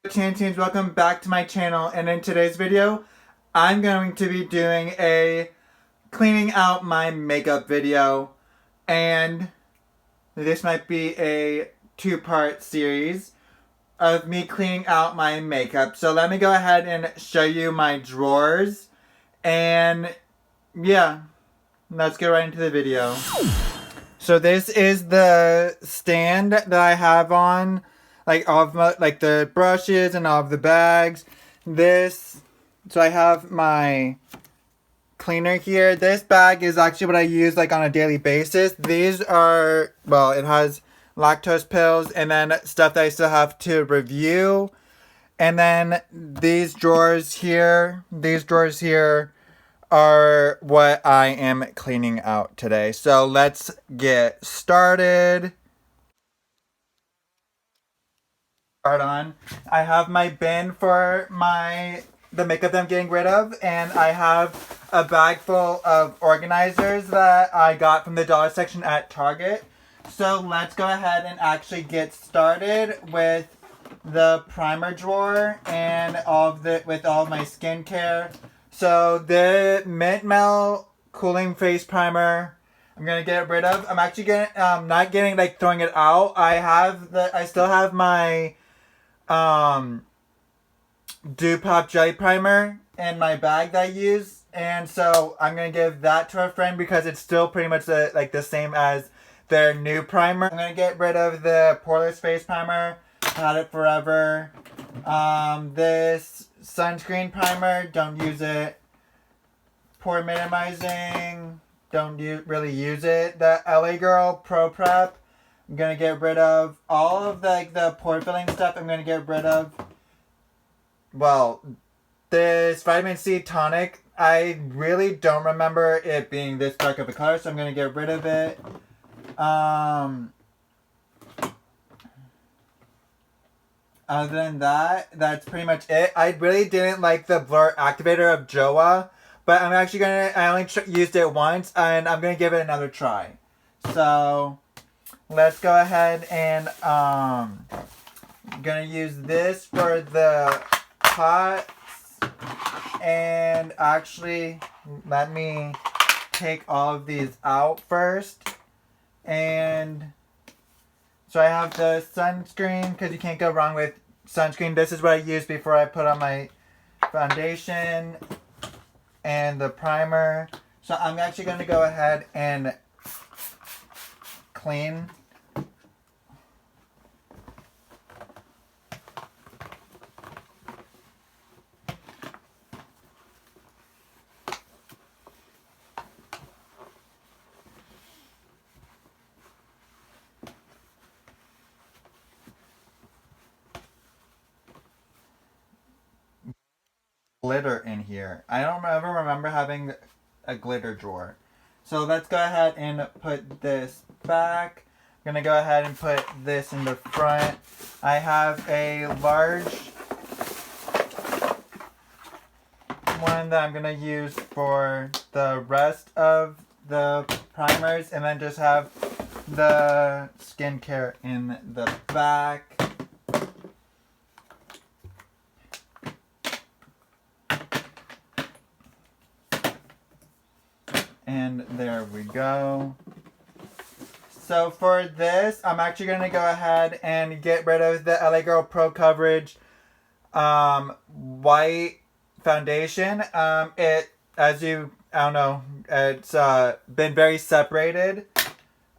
Teens, welcome back to my channel, and in today's video I'm going to be doing a cleaning out my makeup video, and this might be a two-part series of me cleaning out my makeup. So let me go ahead and show you my drawers, and yeah, let's get right into the video. So this is the stand that I have on, like all of my, like the brushes and all of the bags. So I have my cleaner here. This bag is actually what I use like on a daily basis. These are, well, it has lactose pills and then stuff that I still have to review. And then these drawers here are what I am cleaning out today. So let's get started. I have my bin for the makeup that I'm getting rid of, and I have a bag full of organizers that I got from the dollar section at Target. So let's go ahead and actually get started with the primer drawer and with all of my skincare. So the Mint Melt Cooling Face Primer, I'm gonna get rid of. I'm actually not getting like throwing it out. I still have my Dupop Jelly Primer in my bag that I use, and so I'm gonna give that to a friend because it's still pretty much the same as their new primer. I'm gonna get rid of the Poreless Face Primer. Had it forever. This sunscreen primer, don't use it. Pore minimizing, don't really use it. The LA Girl Pro Prep, I'm gonna get rid of. All of the pore filling stuff I'm gonna get rid of. Well, this vitamin C tonic, I really don't remember it being this dark of a color, so I'm gonna get rid of it. Other than that, that's pretty much it. I really didn't like the blur activator of Joa, but I only used it once, and I'm gonna give it another try. So let's go ahead and I'm gonna use this for the pots, and actually let me take all of these out first. And so I have the sunscreen, because you can't go wrong with sunscreen. This is what I use before I put on my foundation and the primer. So I'm actually going to go ahead and clean. Glitter in here. I don't ever remember having a glitter drawer. So let's go ahead and put this back. I'm gonna go ahead and put this in the front. I have a large one that I'm gonna use for the rest of the primers, and then just have the skincare in the back. And there we go. So for this, I'm actually going to go ahead and get rid of the LA Girl Pro Coverage white foundation. It's been very separated.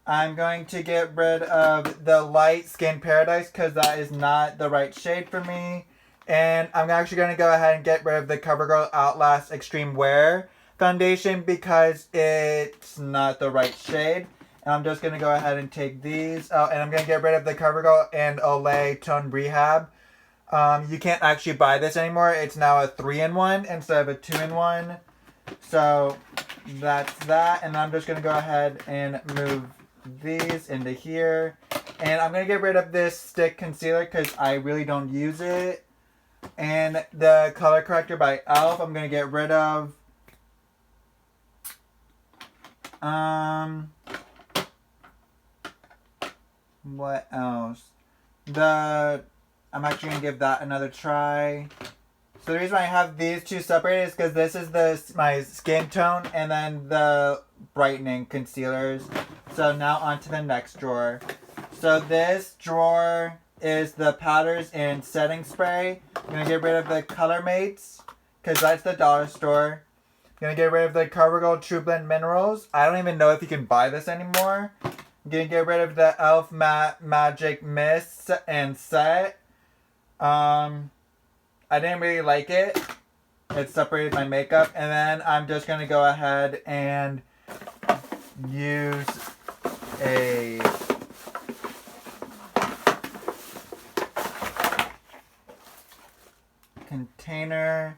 I'm going to get rid of the Light Skin Paradise because that is not the right shade for me. And I'm actually going to go ahead and get rid of the CoverGirl Outlast Extreme Wear foundation because it's not the right shade. And I'm just going to go ahead and take these out, and I'm going to get rid of the CoverGirl and Olay Tone Rehab. You can't actually buy this anymore. It's now a 3-in-1 instead of a 2-in-1. So that's that. And I'm just going to go ahead and move these into here. And I'm going to get rid of this stick concealer because I really don't use it. And the color corrector by e.l.f. I'm going to get rid of. What else? I'm actually going to give that another try. So the reason why I have these two separated is because this is my skin tone and then the brightening concealers. So now on to the next drawer. So this drawer is the powders and setting spray. I'm going to get rid of the Color Mates because that's the dollar store. I'm going to get rid of the CoverGirl True Blend Minerals. I don't even know if you can buy this anymore. I'm going to get rid of the e.l.f. Matte Magic Mist and Set. I didn't really like it. It separated my makeup. And then I'm just going to go ahead and use a container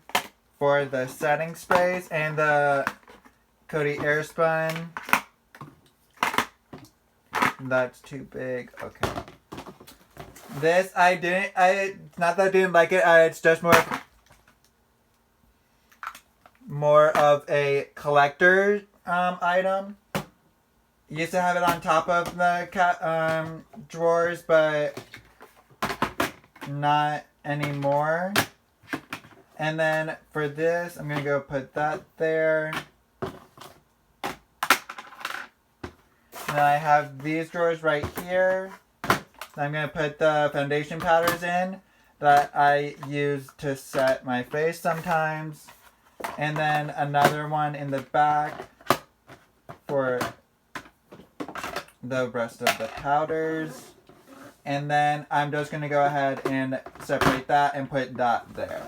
for the setting sprays and the Coty Airspun. That's too big. Okay. This it's not that I didn't like it, it's just more of a collector item. Used to have it on top of the drawers, but not anymore. And then for this, I'm gonna go put that there. And then I have these drawers right here. I'm going to put the foundation powders in that I use to set my face sometimes. And then another one in the back for the rest of the powders. And then I'm just going to go ahead and separate that and put that there.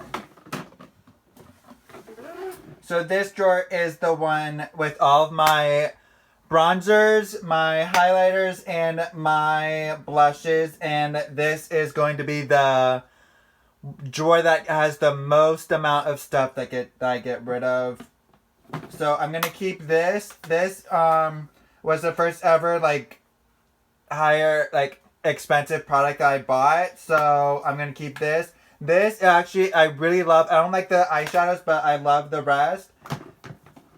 So this drawer is the one with all of my bronzers, my highlighters, and my blushes, and this is going to be the drawer that has the most amount of stuff that I get rid of. So I'm gonna keep this. This was the first ever expensive product that I bought, so I'm gonna keep this. This actually I really love. I don't like the eyeshadows, but I love the rest.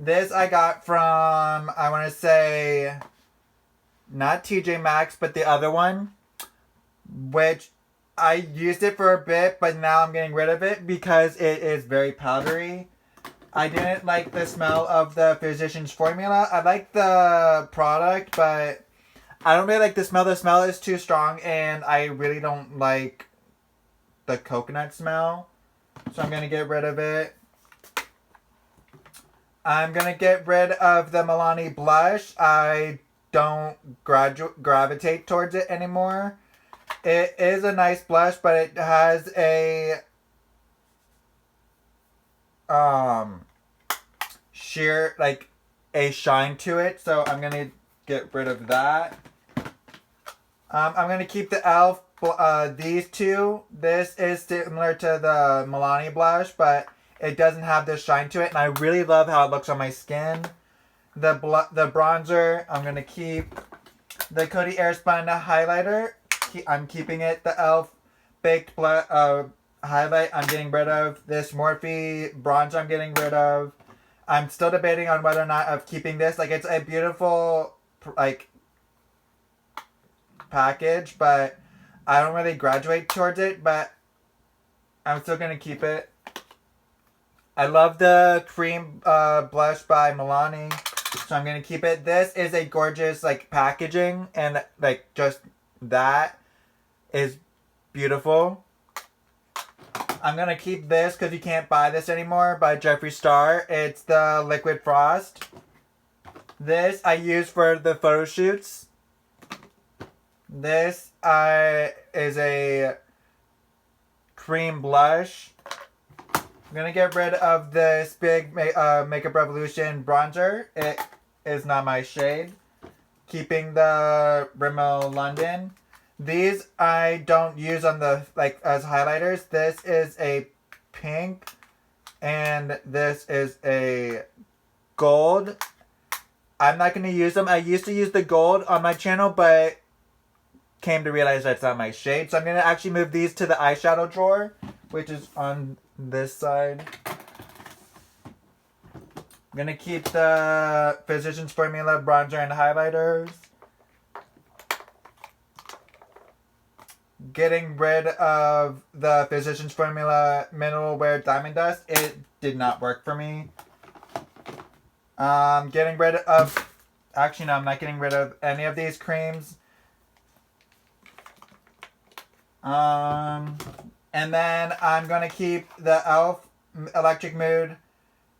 This I got from, I want to say, not TJ Maxx, but the other one, which I used it for a bit, but now I'm getting rid of it because it is very powdery. I didn't like the smell of the Physicians Formula. I like the product, but I don't really like the smell. The smell is too strong, and I really don't like the coconut smell. So I'm going to get rid of it. I'm going to get rid of the Milani blush. I don't gravitate towards it anymore. It is a nice blush, but it has a sheer, a shine to it. So I'm going to get rid of that. I'm going to keep the e.l.f. These two. This is similar to the Milani blush, but it doesn't have this shine to it, and I really love how it looks on my skin. The bronzer, I'm going to keep. The Coty Airspun highlighter, I'm keeping it. The e.l.f. Baked highlight, I'm getting rid of. This Morphe bronzer, I'm getting rid of. I'm still debating on whether or not of keeping this. It's a beautiful, package, but I don't really graduate towards it, but I'm still going to keep it. I love the cream blush by Milani, so I'm going to keep it. This is a gorgeous, packaging, and, just that is beautiful. I'm going to keep this because you can't buy this anymore by Jeffree Star. It's the Liquid Frost. This I use for the photo shoots. This is a cream blush. I'm going to get rid of this big Makeup Revolution bronzer. It is not my shade. Keeping the Rimmel London. These I don't use on the as highlighters. This is a pink and this is a gold. I'm not going to use them. I used to use the gold on my channel, but came to realize that's not my shade. So I'm going to actually move these to the eyeshadow drawer, which is on this side. I'm going to keep the Physicians Formula bronzer and highlighters. getting rid of the Physicians Formula Mineral Wear Diamond Dust. It did not work for me. Getting rid of... Actually, no, I'm not getting rid of any of these creams. And then I'm going to keep the e.l.f. Electric Mood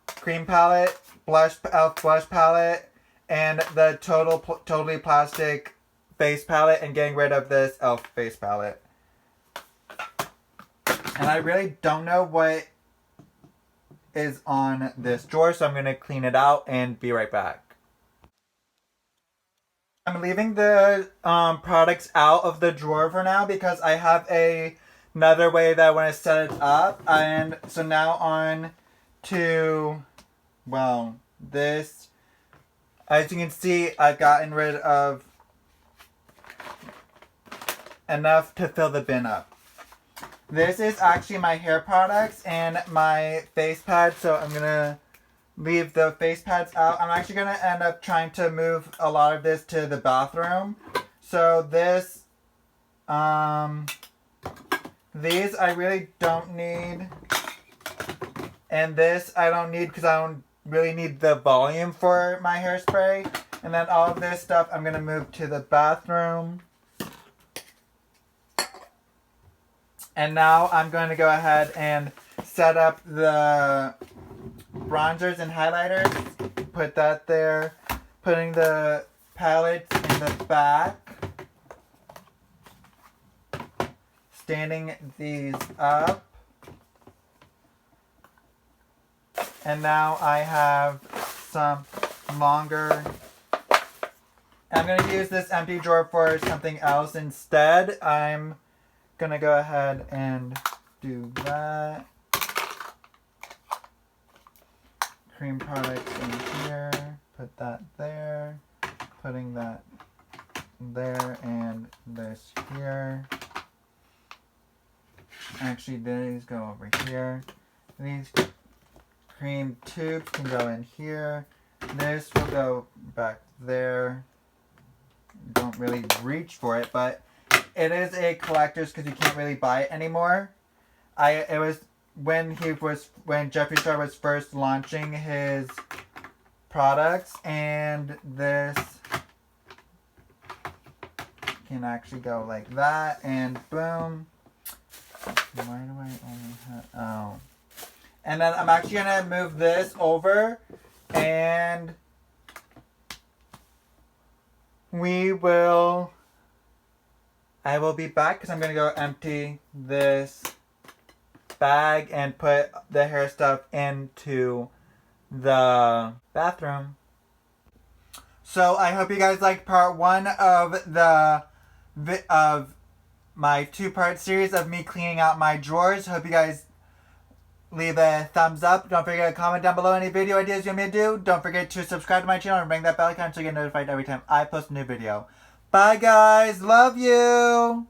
Cream Palette, e.l.f. Blush Palette, and the Totally Plastic Face Palette, and getting rid of this e.l.f. Face Palette. And I really don't know what is on this drawer, so I'm going to clean it out and be right back. I'm leaving the products out of the drawer for now because I have another way that I want to set it up. And so now on to, well, this. As you can see, I've gotten rid of enough to fill the bin up. This is actually my hair products and my face pads, so I'm going to leave the face pads out. I'm actually going to end up trying to move a lot of this to the bathroom. So this, these I really don't need. And this I don't need because I don't really need the volume for my hairspray. And then all of this stuff I'm going to move to the bathroom. And now I'm going to go ahead and set up the bronzers and highlighters. Put that there. Putting the palettes in the back. Standing these up. And now I have some longer. I'm going to use this empty drawer for something else instead. I'm going to go ahead and do that. Cream products in here. Put that there. Putting that there and this here. Actually, these go over here. These cream tubes can go in here. This will go back there. Don't really reach for it, but it is a collector's because you can't really buy it anymore. It was when Jeffree Star was first launching his products, and this can actually go like that, and boom. Why do I only have... Oh. And then I'm actually going to move this over, and I will be back because I'm going to go empty this bag and put the hair stuff into the bathroom. So I hope you guys liked part 1 of my 2-part series of me cleaning out my drawers. Hope you guys leave a thumbs up. Don't forget to comment down below any video ideas you want me to do. Don't forget to subscribe to my channel and ring that bell icon so you get notified every time I post a new video. Bye guys, love you!